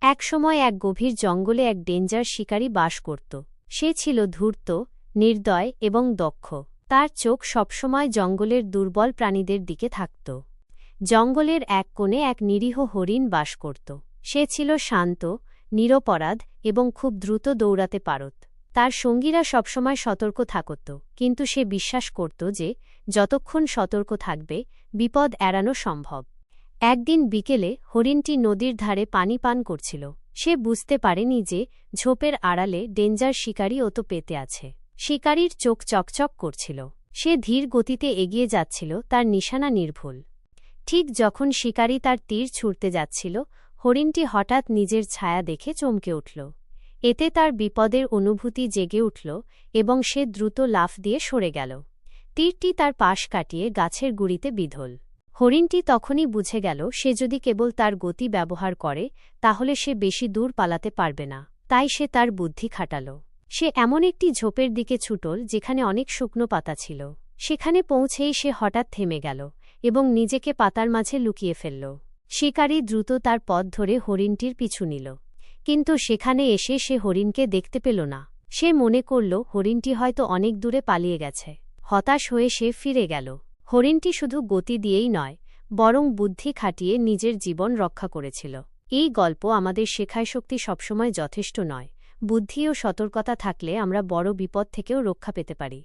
একসময় এক গভীর জঙ্গলে এক ডেঞ্জার শিকারী বাস করত। সে ছিল ধূর্ত, নির্দয় এবং দক্ষ। তার চোখ সবসময় জঙ্গলের দুর্বল প্রাণীদের দিকে থাকত। জঙ্গলের এক কোণে এক নিরীহ হরিণ বাস করত। সে ছিল শান্ত, নিরপরাধ এবং খুব দ্রুত দৌড়াতে পারত। তার সঙ্গীরা সবসময় সতর্ক থাকত, কিন্তু সে বিশ্বাস করত যে যতক্ষণ সতর্ক থাকবে বিপদ এড়ানো সম্ভব। একদিন বিকেলে হরিণটি নদীর ধারে পানি পান করছিল। সে বুঝতে পারেনি যে ঝোপের আড়ালে ডেঞ্জার শিকারী ওতো পেতে আছে। শিকারীর চোখ চকচক করছিল। সে ধীর গতিতে এগিয়ে যাচ্ছিল, তার নিশানা নির্ভুল। ঠিক যখন শিকারী তার তীর ছুঁড়তে যাচ্ছিল, হরিণটি হঠাৎ নিজের ছায়া দেখে চমকে উঠল। এতে তার বিপদের অনুভূতি জেগে উঠল এবং সে দ্রুত লাফ দিয়ে সরে গেল। তীরটি তার পাশ কাটিয়ে গাছের গুঁড়িতে বিঁধল। হরিণটি তখনই বুঝে গেল সে যদি কেবল তার গতি ব্যবহার করে তাহলে সে বেশি দূর পালাতে পারবে না। তাই সে তার বুদ্ধি খাটাল। সে এমন একটি ঝোপের দিকে ছুটল যেখানে অনেক শুকনো পাতা ছিল। সেখানে পৌঁছেই সে হঠাৎ থেমে গেল এবং নিজেকে পাতার মাঝে লুকিয়ে ফেলল। শিকারী দ্রুত তার পথ ধরে হরিণটির পিছু নিল, কিন্তু সেখানে এসে সে হরিণকে দেখতে পেল না। সে মনে করল হরিণটি হয়তো অনেক দূরে পালিয়ে গেছে। হতাশ হয়ে সে ফিরে গেল। হরিণটি শুধু গতি দিয়েই নয়, বরং বুদ্ধি খাটিয়ে নিজের জীবন রক্ষা করেছিল। এই গল্প আমাদের শেখায় শক্তি সবসময় যথেষ্ট নয়। বুদ্ধি ও সতর্কতা থাকলে আমরা বড় বিপদ থেকেও রক্ষা পেতে পারি।